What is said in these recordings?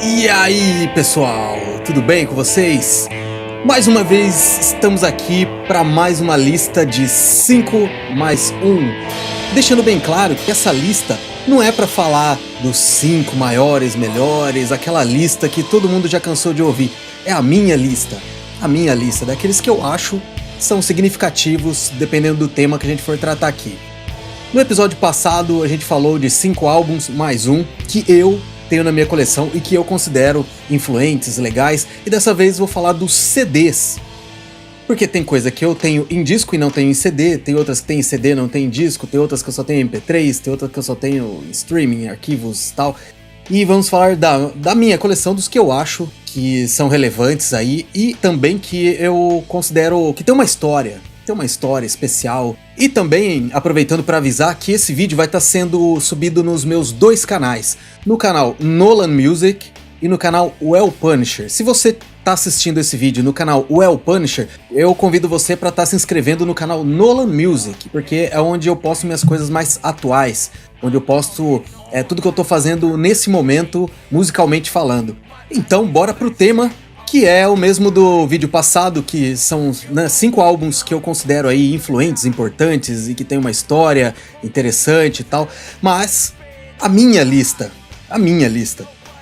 E aí, pessoal, tudo bem com vocês? Mais uma vez estamos aqui para mais uma lista de 5 mais 1. Deixando bem claro que essa lista não é para falar dos 5 maiores, melhores, aquela lista que todo mundo já cansou de ouvir. É a minha lista, daqueles que eu acho são significativos dependendo do tema que a gente for tratar aqui. No episódio passado a gente falou de 5 álbuns mais um que eu tenho na minha coleção e que eu considero influentes, legais, e dessa vez vou falar dos CDs. Porque tem coisa que eu tenho em disco e não tenho em CD, tem outras que tem em CD e não tem em disco, tem outras que eu só tenho em MP3, tem outras que eu só tenho em streaming, arquivos e tal. E vamos falar da minha coleção, dos que eu acho que são relevantes aí e também que eu considero que tem uma história especial. E também aproveitando para avisar que esse vídeo vai estar sendo subido nos meus 2 canais, no canal Nolan Music e no canal Well Punisher. Se você está assistindo esse vídeo no canal Well Punisher, eu convido você para estar se inscrevendo no canal Nolan Music, porque é onde eu posto minhas coisas mais atuais, onde eu posto tudo que eu estou fazendo nesse momento, musicalmente falando. Então bora pro tema, que é o mesmo do vídeo passado, que são 5 álbuns que eu considero aí influentes, importantes e que tem uma história interessante e tal, mas a minha lista,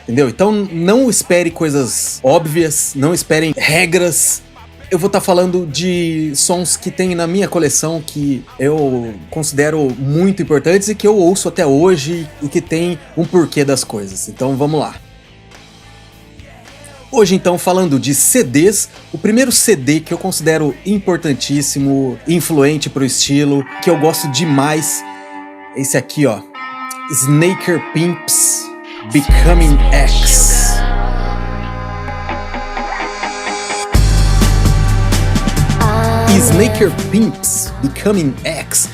entendeu? Então não espere coisas óbvias, não esperem regras. Eu vou estar falando de sons que tem na minha coleção que eu considero muito importantes e que eu ouço até hoje e que tem um porquê das coisas. Então vamos lá. Hoje então, falando de CDs, o primeiro CD que eu considero importantíssimo, influente pro estilo, que eu gosto demais, é esse aqui, ó, Snaker Pimps Becoming X. Snaker Pimps Becoming X.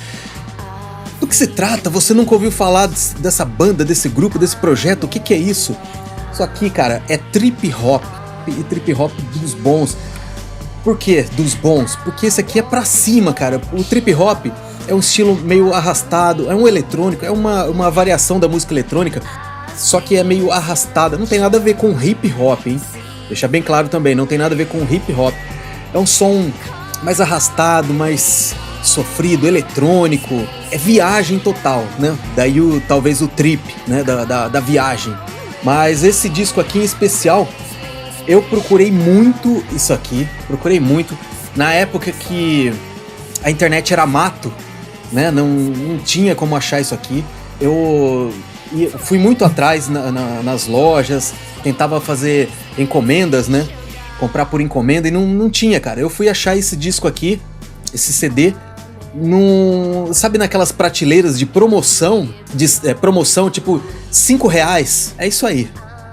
Do que se trata? Você nunca ouviu falar dessa banda, desse grupo, desse projeto? O que é isso? Isso aqui, cara, é trip hop, e trip hop dos bons. Por que dos bons? Porque esse aqui é pra cima, cara. O trip hop é um estilo meio arrastado, é um eletrônico, é uma variação da música eletrônica, só que é meio arrastada. Não tem nada a ver com hip hop, hein? Deixa bem claro também, não tem nada a ver com hip hop. É um som mais arrastado, mais sofrido, eletrônico. É viagem total, né? Daí talvez o trip, né? Da viagem. Mas esse disco aqui em especial, eu procurei muito isso aqui, na época que a internet era mato, né? Não tinha como achar isso aqui. Eu fui muito atrás nas lojas, tentava fazer encomendas, né? Comprar por encomenda e não tinha, cara. Eu fui achar esse disco aqui, esse CD, sabe naquelas prateleiras de promoção, promoção tipo R$5, é isso aí.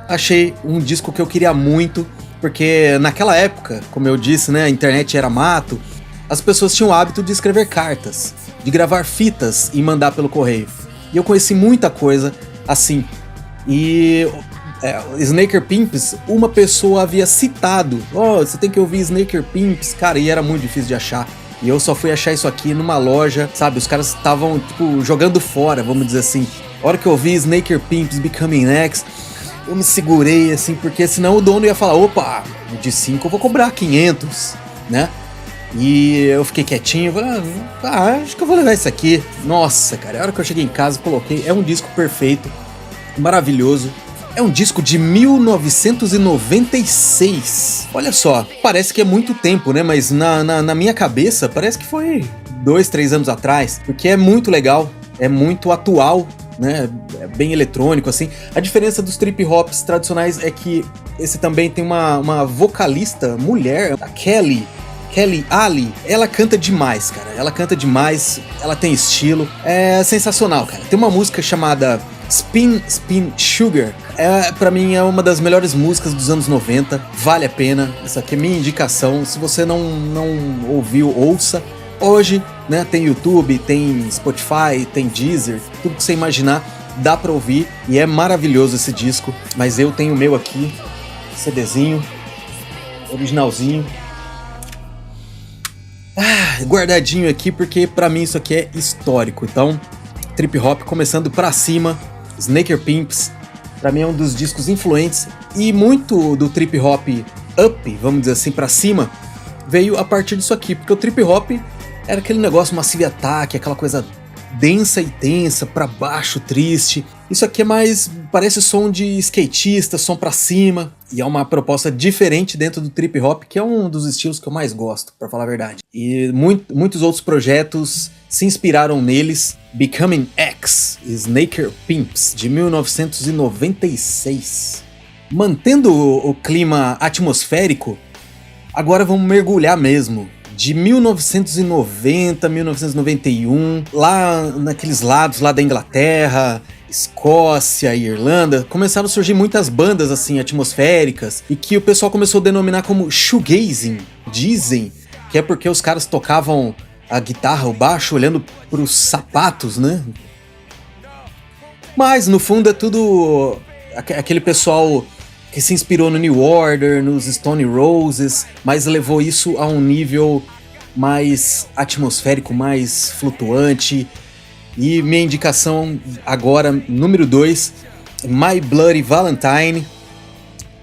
Achei um disco que eu queria muito, porque naquela época, como eu disse, né, a internet era mato, as pessoas tinham o hábito de escrever cartas, de gravar fitas e mandar pelo correio. E eu conheci muita coisa assim. E Snaker Pimps, uma pessoa havia citado, você tem que ouvir Snaker Pimps, cara, e era muito difícil de achar. E eu só fui achar isso aqui numa loja, sabe? Os caras estavam, tipo, jogando fora, vamos dizer assim. A hora que eu vi Snaker Pimps Becoming X, eu me segurei, assim, porque senão o dono ia falar, opa, de 5 eu vou cobrar 500, né? E eu fiquei quietinho, falei, acho que eu vou levar isso aqui. Nossa, cara, a hora que eu cheguei em casa, coloquei, é um disco perfeito, maravilhoso. É um disco de 1996. Olha só, parece que é muito tempo, né? Mas na minha cabeça parece que foi 2, 3 anos atrás. Porque é muito legal, é muito atual, né? É bem eletrônico, assim. A diferença dos trip hops tradicionais é que esse também tem uma vocalista mulher, a Kelly Ali, ela canta demais, cara. Ela canta demais, ela tem estilo. É sensacional, cara. Tem uma música chamada Spin Sugar, pra mim é uma das melhores músicas dos anos 90, vale a pena, essa aqui é minha indicação, se você não ouviu, ouça. Hoje, né, tem YouTube, tem Spotify, tem Deezer, tudo que você imaginar dá pra ouvir e é maravilhoso esse disco, mas eu tenho o meu aqui, CDzinho, originalzinho, guardadinho aqui porque pra mim isso aqui é histórico. Então, trip hop começando pra cima, Snaker Pimps, Pra mim é um dos discos influentes e muito do trip hop up, vamos dizer assim, pra cima, veio a partir disso aqui, porque o trip hop era aquele negócio Massive Attack, aquela coisa densa e tensa, pra baixo, triste. Isso aqui é mais, parece som de skatista, som pra cima, e é uma proposta diferente dentro do trip hop, que é um dos estilos que eu mais gosto, pra falar a verdade. E muitos outros projetos se inspiraram neles. Becoming X, Snaker Pimps, de 1996. Mantendo o clima atmosférico, agora vamos mergulhar mesmo. De 1990, 1991, lá naqueles lados lá da Inglaterra, Escócia e Irlanda, começaram a surgir muitas bandas assim atmosféricas e que o pessoal começou a denominar como shoegazing. Dizem que é porque os caras tocavam a guitarra, o baixo, olhando pros sapatos, né? Mas no fundo é tudo aquele pessoal que se inspirou no New Order, nos Stone Roses, mas levou isso a um nível mais atmosférico, mais flutuante. E minha indicação agora, número 2, My Bloody Valentine,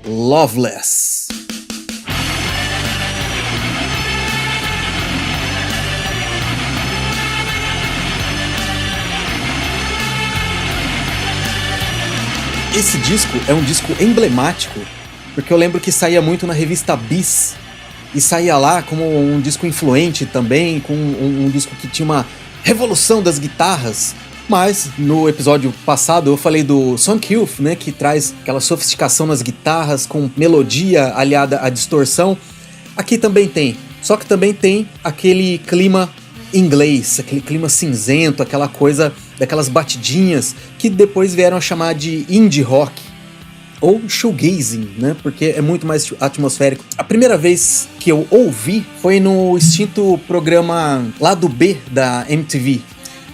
Loveless. Esse disco é um disco emblemático, porque eu lembro que saía muito na revista Bis, e saía lá como um disco influente também, com um disco que tinha uma revolução das guitarras. Mas no episódio passado eu falei do Sonic Youth, né, que traz aquela sofisticação nas guitarras com melodia aliada à distorção. Aqui também tem, só que também tem aquele clima inglês, aquele clima cinzento, aquela coisa daquelas batidinhas que depois vieram a chamar de indie rock ou shoegazing, né? Porque é muito mais atmosférico. A primeira vez que eu ouvi foi no extinto programa Lado B da MTV.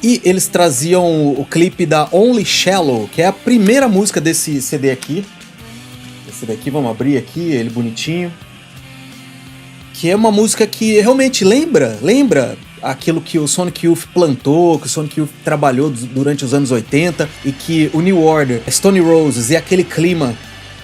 E eles traziam o clipe da Only Shallow, que é a primeira música desse CD aqui. Esse daqui, vamos abrir aqui, ele bonitinho. Que é uma música que realmente lembra aquilo que o Sonic Youth plantou, que o Sonic Youth trabalhou durante os anos 80 e que o New Order, Stone Roses e aquele clima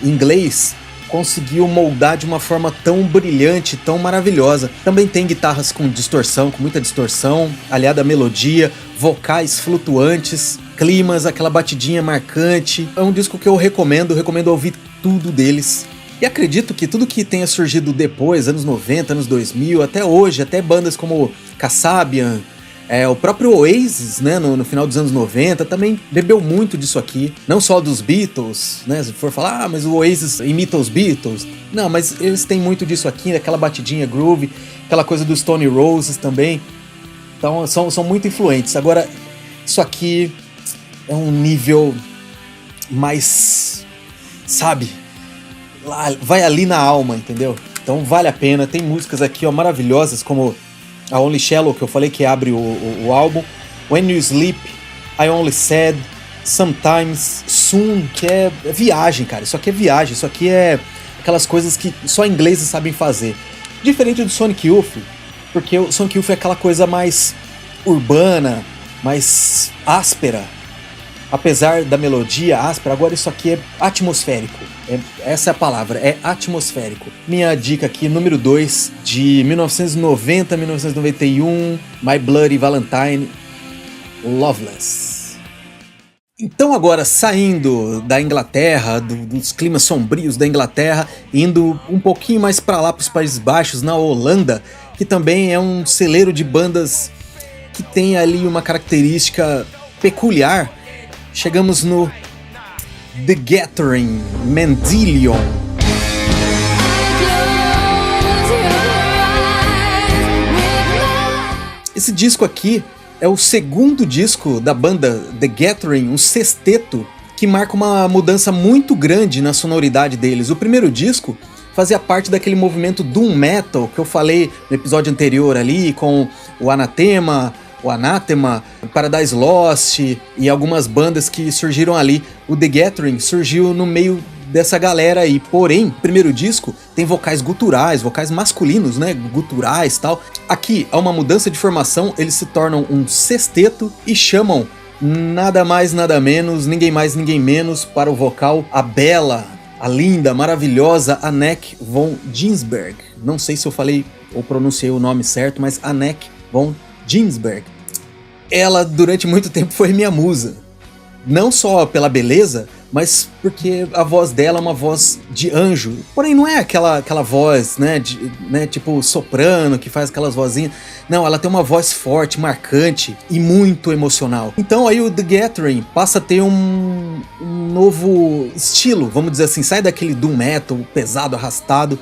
inglês conseguiu moldar de uma forma tão brilhante, tão maravilhosa. Também tem guitarras com distorção, com muita distorção, aliada à melodia, vocais flutuantes, climas, aquela batidinha marcante. É um disco que eu recomendo ouvir tudo deles. E acredito que tudo que tenha surgido depois, anos 90, anos 2000, até hoje, até bandas como Kasabian, o próprio Oasis, né, no final dos anos 90, também bebeu muito disso aqui. Não só dos Beatles, né, se for falar, mas o Oasis imita os Beatles. Não, mas eles têm muito disso aqui, aquela batidinha groove, aquela coisa do Stone Roses também. Então são muito influentes. Agora, isso aqui é um nível mais, sabe, vai ali na alma, entendeu? Então vale a pena. Tem músicas aqui, ó, maravilhosas, como a Only Shallow, que eu falei que abre o álbum, When You Sleep, I Only Said, Sometimes, Soon, que é viagem, cara. Isso aqui é viagem, isso aqui é aquelas coisas que só ingleses sabem fazer. Diferente do Sonic Youth, porque o Sonic Youth é aquela coisa mais urbana, mais áspera. Apesar da melodia áspera, agora isso aqui é atmosférico. Essa é a palavra, é atmosférico. Minha dica aqui, número 2, de 1990, 1991, My Bloody Valentine, Loveless. Então agora, saindo da Inglaterra, dos climas sombrios da Inglaterra, indo um pouquinho mais para lá, para os Países Baixos, na Holanda, que também é um celeiro de bandas que tem ali uma característica peculiar. Chegamos no The Gathering, Mendelion. Esse disco aqui é o segundo disco da banda The Gathering, um sexteto que marca uma mudança muito grande na sonoridade deles. O primeiro disco fazia parte daquele movimento Doom Metal que eu falei no episódio anterior ali, com o Anathema, Paradise Lost e algumas bandas que surgiram ali. O The Gathering surgiu no meio dessa galera aí, porém, o primeiro disco tem vocais guturais, vocais masculinos, né, guturais e tal. Aqui há uma mudança de formação, eles se tornam um sexteto e chamam nada mais, nada menos, ninguém mais, ninguém menos, para o vocal, a bela, a linda, maravilhosa Anneke von Ginsberg. Não sei se eu falei ou pronunciei o nome certo, mas Anneke von Ginsberg. Ela, durante muito tempo, foi minha musa. Não só pela beleza, mas porque a voz dela é uma voz de anjo. Porém, não é aquela voz, né, tipo soprano, que faz aquelas vozinhas. Não, ela tem uma voz forte, marcante e muito emocional. Então aí o The Gathering passa a ter um novo estilo, vamos dizer assim. Sai daquele doom metal pesado, arrastado,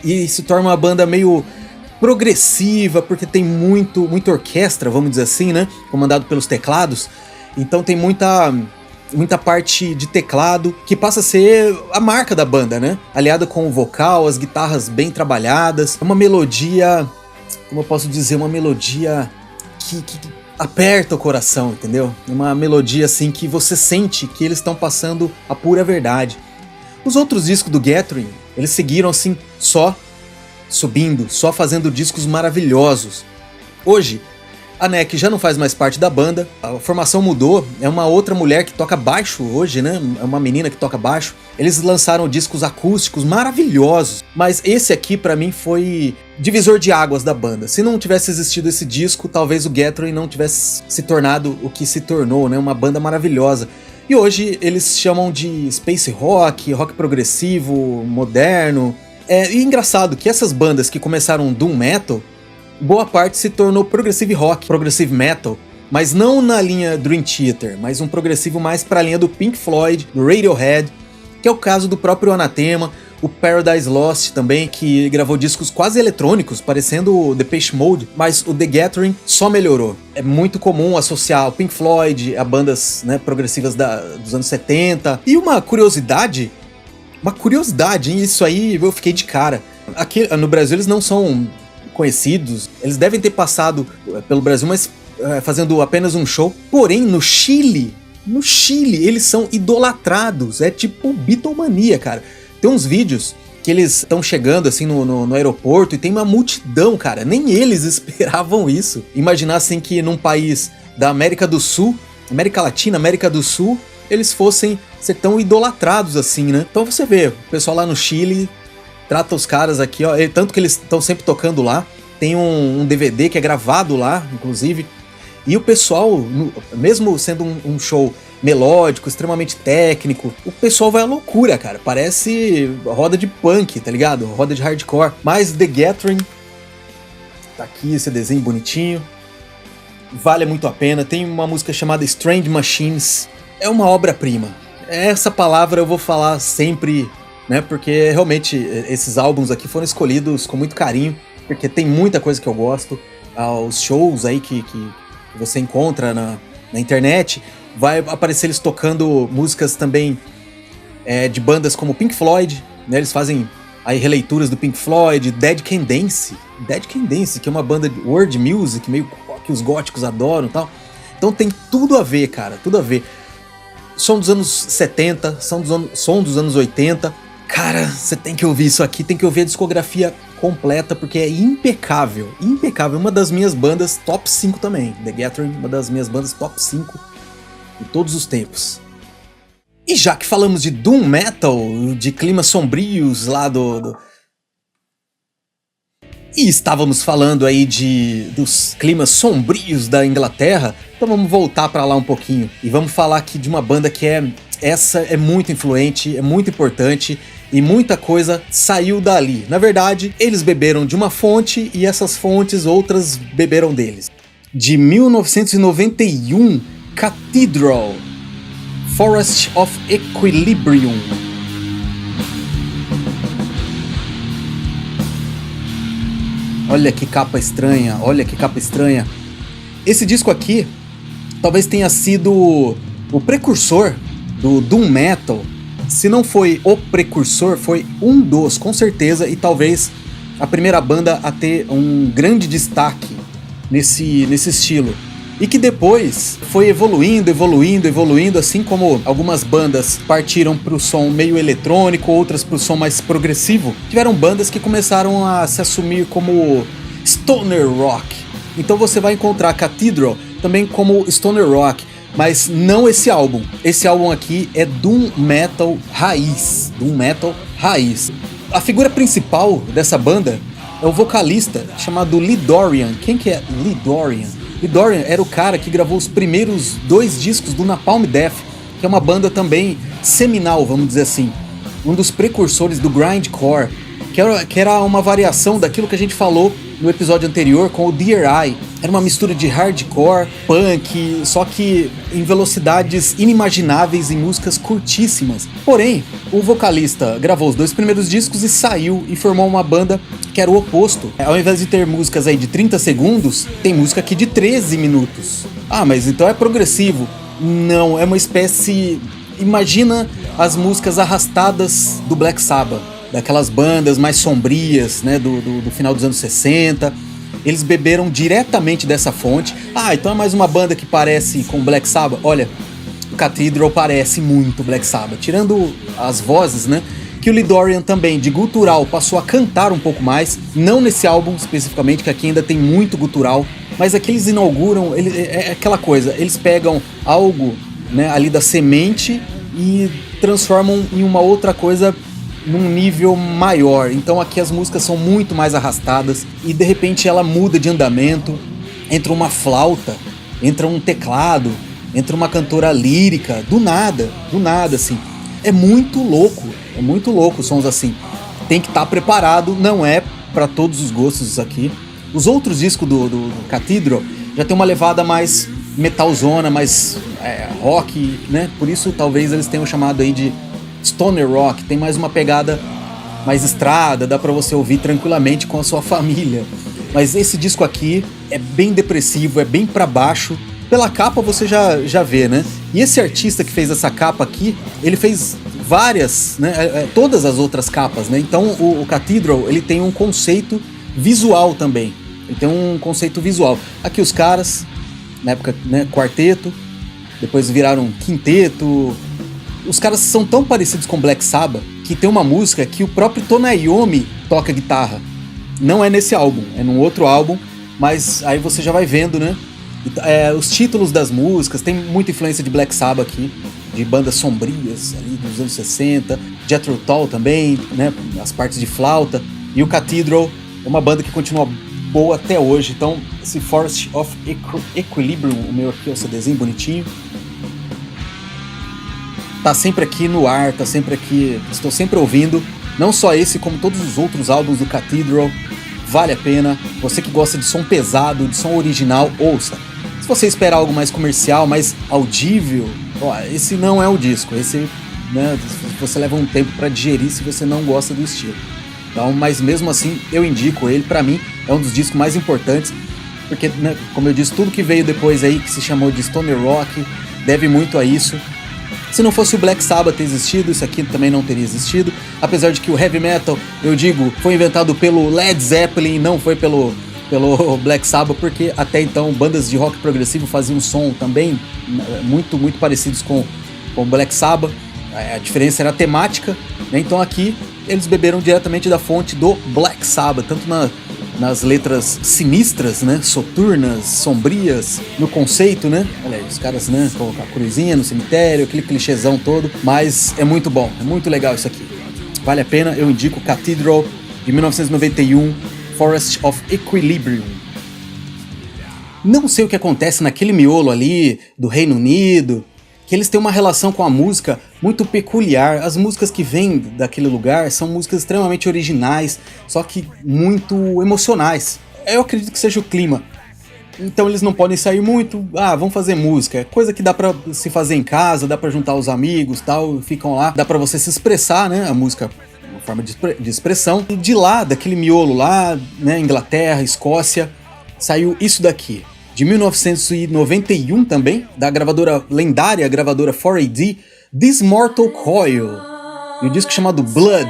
e se torna uma banda meio progressiva, porque tem muita orquestra, vamos dizer assim, né, comandado pelos teclados. Então tem muita parte de teclado que passa a ser a marca da banda, né? Aliado com o vocal, as guitarras bem trabalhadas, uma melodia, como eu posso dizer, uma melodia que aperta o coração, entendeu? Uma melodia assim que você sente que eles estão passando a pura verdade. Os outros discos do Gathering, eles seguiram assim só subindo, só fazendo discos maravilhosos. Hoje, a Anneke já não faz mais parte da banda, a formação mudou, é uma outra mulher que toca baixo hoje, né? É uma menina que toca baixo. Eles lançaram discos acústicos maravilhosos, mas esse aqui pra mim foi divisor de águas da banda. Se não tivesse existido esse disco, talvez o Gathering não tivesse se tornado o que se tornou, né? Uma banda maravilhosa. E hoje eles chamam de space rock, rock progressivo, moderno. E engraçado que essas bandas que começaram doom metal, boa parte se tornou progressive rock, progressive metal, mas não na linha Dream Theater, mas um progressivo mais para a linha do Pink Floyd, do Radiohead, que é o caso do próprio Anathema, o Paradise Lost também, que gravou discos quase eletrônicos, parecendo o Depeche Mode, mas o The Gathering só melhorou. É muito comum associar o Pink Floyd a bandas, né, progressivas dos anos 70. E uma curiosidade, isso aí eu fiquei de cara. Aqui no Brasil eles não são conhecidos, eles devem ter passado pelo Brasil, mas fazendo apenas um show. Porém, no Chile, eles são idolatrados, é tipo Beatlemania, cara. Tem uns vídeos que eles estão chegando assim no aeroporto e tem uma multidão, cara, nem eles esperavam isso. Imaginassem que num país da América do Sul, América Latina, América do Sul, eles fossem ser tão idolatrados assim, né? Então você vê, o pessoal lá no Chile trata os caras aqui, ó, tanto que eles estão sempre tocando lá. Tem um DVD que é gravado lá, inclusive. E o pessoal, mesmo sendo um show melódico, extremamente técnico, o pessoal vai à loucura, cara. Parece roda de punk, tá ligado? Roda de hardcore. Mas The Gathering, tá aqui esse desenho bonitinho. Vale muito a pena. Tem uma música chamada Strange Machines. É uma obra-prima. Essa palavra eu vou falar sempre, né? Porque realmente esses álbuns aqui foram escolhidos com muito carinho, porque tem muita coisa que eu gosto. Os shows aí que você encontra na internet, vai aparecer eles tocando músicas também de bandas como Pink Floyd, né? Eles fazem aí releituras do Pink Floyd, Dead Can Dance, que é uma banda de world music, meio que os góticos adoram e tal. Então tem tudo a ver, cara, tudo a ver. Som dos anos 70, som dos anos 80. Cara, você tem que ouvir isso aqui, tem que ouvir a discografia completa, porque é impecável, impecável. Uma das minhas bandas top 5 também. The Gathering, uma das minhas bandas top 5 de todos os tempos. E já que falamos de doom metal, de climas sombrios lá E estávamos falando aí dos climas sombrios da Inglaterra, então vamos voltar para lá um pouquinho. E vamos falar aqui de uma banda que essa é muito influente, é muito importante, e muita coisa saiu dali. Na verdade, eles beberam de uma fonte e essas fontes outras beberam deles. De 1991, Cathedral, Forest of Equilibrium. Olha que capa estranha, olha que capa estranha. Esse disco aqui talvez tenha sido o precursor do doom metal. Se não foi o precursor, foi um dos, com certeza, e talvez a primeira banda a ter um grande destaque nesse estilo. E que depois foi evoluindo, assim como algumas bandas partiram pro som meio eletrônico, outras pro som mais progressivo. Tiveram bandas que começaram a se assumir como stoner rock. Então você vai encontrar Cathedral também como stoner rock. Mas não esse álbum. Esse álbum aqui é Doom Metal Raiz. Doom Metal Raiz. A figura principal dessa banda é o vocalista chamado Lee Dorian. Quem que é Lee Dorian? Lee Dorian era o cara que gravou os primeiros 2 discos do Napalm Death, que é uma banda também seminal, vamos dizer assim. Um dos precursores do grindcore, que era uma variação daquilo que a gente falou no episódio anterior com o Dear Eye. Era uma mistura de hardcore, punk, só que em velocidades inimagináveis, em músicas curtíssimas. Porém, o vocalista gravou os 2 primeiros discos e saiu e formou uma banda que era o oposto. Ao invés de ter músicas aí de 30 segundos, tem música aqui de 13 minutos. Ah, mas então é progressivo. Não, é uma espécie... Imagina as músicas arrastadas do Black Sabbath, daquelas bandas mais sombrias, né, do final dos anos 60. Eles beberam diretamente dessa fonte. Ah, então é mais uma banda que parece com Black Sabbath. Olha, o Cathedral parece muito Black Sabbath, tirando as vozes, né? Que o Lee Dorian também, de gutural, passou a cantar um pouco mais. Não nesse álbum especificamente, que aqui ainda tem muito gutural. Mas aqui eles inauguram, é aquela coisa, eles pegam algo, né, ali da semente e transformam em uma outra coisa num nível maior. Então aqui as músicas são muito mais arrastadas e de repente ela muda de andamento, entra uma flauta, entra um teclado, entra uma cantora lírica, do nada assim. É muito louco sons assim. Tem que estar preparado, não é para todos os gostos isso aqui. Os outros discos do Cathedral já tem uma levada mais metalzona, mais rock, né? Por isso talvez eles tenham chamado aí de stoner rock. Tem mais uma pegada mais estrada, dá pra você ouvir tranquilamente com a sua família. Mas esse disco aqui é bem depressivo, é bem pra baixo. Pela capa você já vê, né? E esse artista que fez essa capa aqui, ele fez várias, né? Todas as outras capas, né? Então o Cathedral, ele tem um conceito visual também. Ele tem um conceito visual. Aqui os caras, na época, né, quarteto, depois viraram quinteto. Os caras são tão parecidos com Black Sabbath que tem uma música que o próprio Tony Iommi toca guitarra. Não é nesse álbum, é num outro álbum, mas aí você já vai vendo, né? Os títulos das músicas, tem muita influência de Black Sabbath aqui, de bandas sombrias ali dos anos 60, Jethro Tull também, né? As partes de flauta. E o Cathedral é uma banda que continua boa até hoje. Então, esse Forest of Equilibrium, o meu aqui é o CDzinho bonitinho, tá sempre aqui no ar, tá sempre aqui, estou sempre ouvindo, não só esse, como todos os outros álbuns do Cathedral, vale a pena. Você que gosta de som pesado, de som original, ouça. Se você esperar algo mais comercial, mais audível, ó, esse não é o disco, esse, né, você leva um tempo para digerir se você não gosta do estilo. Então, mas mesmo assim, eu indico ele, pra mim, é um dos discos mais importantes, porque, né, como eu disse, tudo que veio depois aí, que se chamou de stoner rock, deve muito a isso. Se não fosse o Black Sabbath ter existido, isso aqui também não teria existido. Apesar de que o heavy metal, eu digo, foi inventado pelo Led Zeppelin, não foi pelo Black Sabbath, porque até então bandas de rock progressivo faziam som também muito, muito parecidos com o Black Sabbath. A diferença era a temática, né? Então aqui eles beberam diretamente da fonte do Black Sabbath, tanto nas letras sinistras, né, soturnas, sombrias, no conceito, né, olha aí, os caras, né, colocar a cruzinha no cemitério, aquele clichêzão todo, mas é muito bom, é muito legal isso aqui, vale a pena, eu indico Cathedral, de 1991, Forest of Equilibrium. Não sei o que acontece naquele miolo ali do Reino Unido, que eles têm uma relação com a música muito peculiar. As músicas que vêm daquele lugar são músicas extremamente originais, só que muito emocionais. Eu acredito que seja o clima. Então eles não podem sair muito, vamos fazer música. É coisa que dá pra se fazer em casa, dá pra juntar os amigos, tal, ficam lá. Dá pra você se expressar, né, a música, uma forma de expressão. E de lá, daquele miolo lá, né, Inglaterra, Escócia, saiu isso daqui. De 1991 também, da lendária gravadora 4AD, This Mortal Coil, e o disco chamado Blood.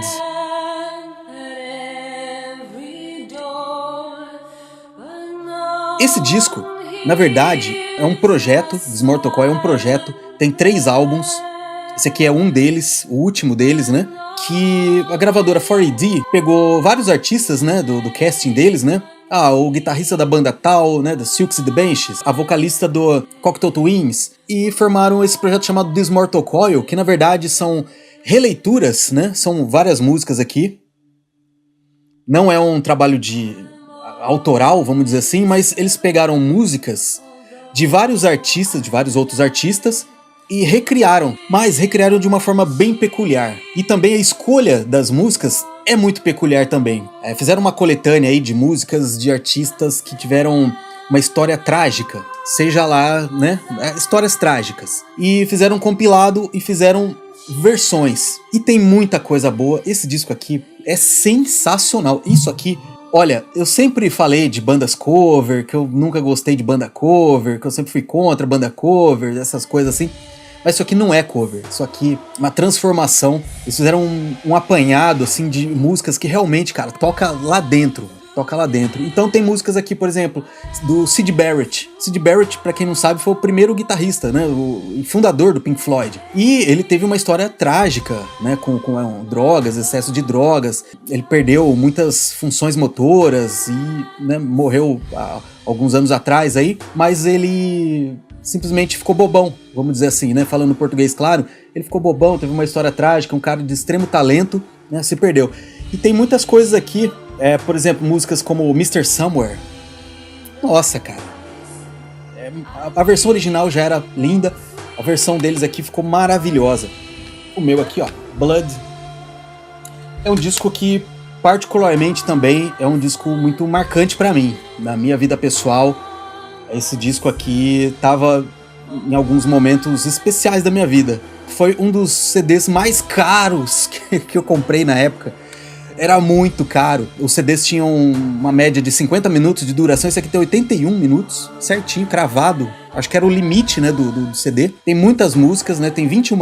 Esse disco, na verdade, é um projeto, This Mortal Coil é um projeto, tem 3 álbuns, esse aqui é um deles, o último deles, né, que a gravadora 4AD pegou vários artistas, né, do casting deles, né, o guitarrista da banda tal, né, da Silks e the Benches, a vocalista do Cocteau Twins, e formaram esse projeto chamado This Mortal Coil, que na verdade são releituras, né, são várias músicas aqui. Não é um trabalho autoral, vamos dizer assim, mas eles pegaram músicas de vários artistas, de vários outros artistas, e recriaram, mas recriaram de uma forma bem peculiar. E também a escolha das músicas é muito peculiar também. Fizeram uma coletânea aí de músicas de artistas que tiveram uma história trágica, seja lá, né, histórias trágicas. E fizeram um compilado e fizeram versões. E tem muita coisa boa. Esse disco aqui é sensacional. Isso aqui, olha, eu sempre falei de bandas cover, que eu nunca gostei de banda cover, que eu sempre fui contra banda cover, essas coisas assim. Mas isso aqui não é cover, isso aqui é uma transformação. Eles fizeram um apanhado, assim, de músicas que realmente, cara, toca lá dentro. Então tem músicas aqui, por exemplo, do Syd Barrett. Syd Barrett, pra quem não sabe, foi o primeiro guitarrista, né, o fundador do Pink Floyd. E ele teve uma história trágica, né, com drogas, excesso de drogas. Ele perdeu muitas funções motoras e, né, morreu há alguns anos atrás aí, mas ele simplesmente ficou bobão, vamos dizer assim, né? Falando português, claro, ele ficou bobão, teve uma história trágica, um cara de extremo talento, né? Se perdeu. E tem muitas coisas aqui, por exemplo, músicas como Mr. Somewhere. Nossa, cara. A versão original já era linda, a versão deles aqui ficou maravilhosa. O meu aqui, ó, Blood. É um disco que, particularmente também, é um disco muito marcante pra mim, na minha vida pessoal. Esse disco aqui tava em alguns momentos especiais da minha vida. Foi um dos CDs mais caros que eu comprei na época. Era muito caro. Os CDs tinham uma média de 50 minutos de duração. Esse aqui tem 81 minutos, certinho, cravado. Acho que era o limite, né, do CD. Tem muitas músicas, né? Tem 21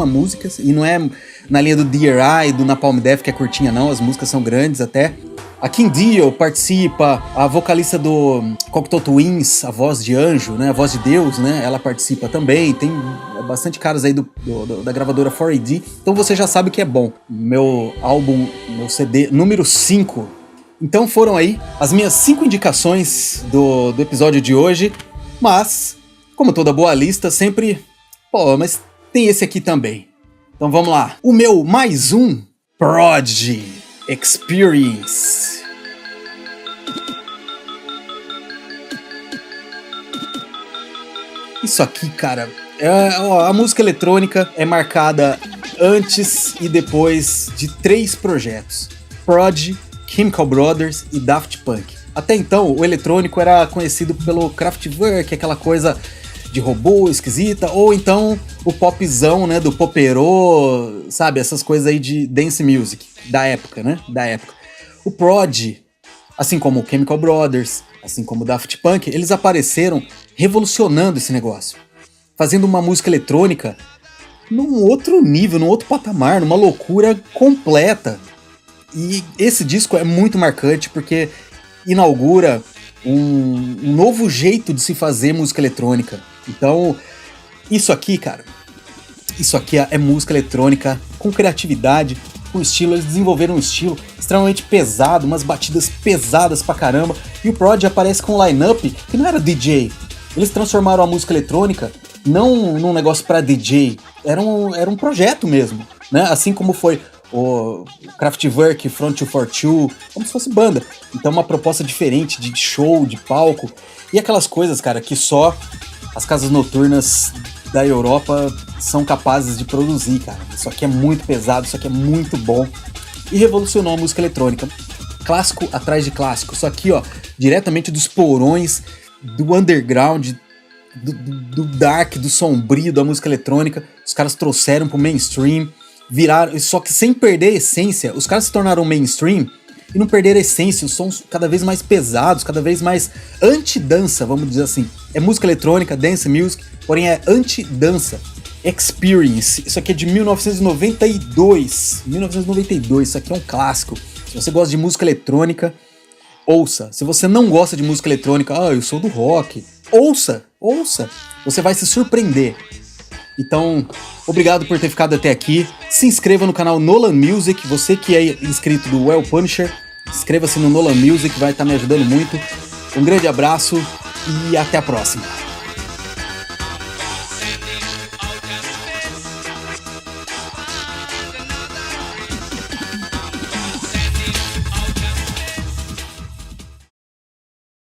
músicas. E não é na linha do Dear Eye, do Napalm Death, que é curtinha, não. As músicas são grandes até. A Kim Deal participa, a vocalista do Cocteau Twins, a voz de anjo, né, a voz de Deus, né, ela participa também. Tem bastante caras aí da gravadora 4AD, então você já sabe que é bom. Meu álbum, meu CD número 5. Então foram aí as minhas 5 indicações do episódio de hoje, mas, como toda boa lista, sempre, mas tem esse aqui também. Então vamos lá. O meu mais um, Prodigy Experience. Isso aqui, cara, a música eletrônica é marcada antes e depois de 3 projetos: Prodigy, Chemical Brothers e Daft Punk. Até então, o eletrônico era conhecido pelo Kraftwerk, aquela coisa de robô esquisita, ou então o popzão, né, do popero, sabe, essas coisas aí de dance music da época, né, O Prodigy, assim como o Chemical Brothers, assim como o Daft Punk, eles apareceram revolucionando esse negócio, fazendo uma música eletrônica num outro nível, num outro patamar, numa loucura completa. E esse disco é muito marcante porque inaugura um novo jeito de se fazer música eletrônica. Então, isso aqui, cara, isso aqui é música eletrônica com criatividade, com estilo. Eles desenvolveram um estilo extremamente pesado, umas batidas pesadas pra caramba. E o Prodigy aparece com um line-up que não era DJ. Eles transformaram a música eletrônica não num negócio pra DJ, era um projeto mesmo, né? Assim como foi o Kraftwerk, Front 242, como se fosse banda. Então uma proposta diferente de show, de palco. E aquelas coisas, cara, que só as casas noturnas da Europa são capazes de produzir, cara. Isso aqui é muito pesado, isso aqui é muito bom. E revolucionou a música eletrônica. Clássico atrás de clássico. Isso aqui, ó, diretamente dos porões, do underground, do dark, do sombrio da música eletrônica. Os caras trouxeram pro mainstream, viraram, só que sem perder a essência. Os caras se tornaram mainstream e não perderam a essência. Os sons cada vez mais pesados, cada vez mais anti-dança, vamos dizer assim. É música eletrônica, dance music, porém é anti-dança. Experience, isso aqui é de 1992, isso aqui é um clássico. Se você gosta de música eletrônica, ouça. Se você não gosta de música eletrônica, eu sou do rock, ouça, você vai se surpreender. Então, obrigado por ter ficado até aqui. Se inscreva no canal Nolan Music, você que é inscrito do Well Punisher, Inscreva-se no Nolan Music, vai estar me ajudando muito. Um grande abraço e até a próxima.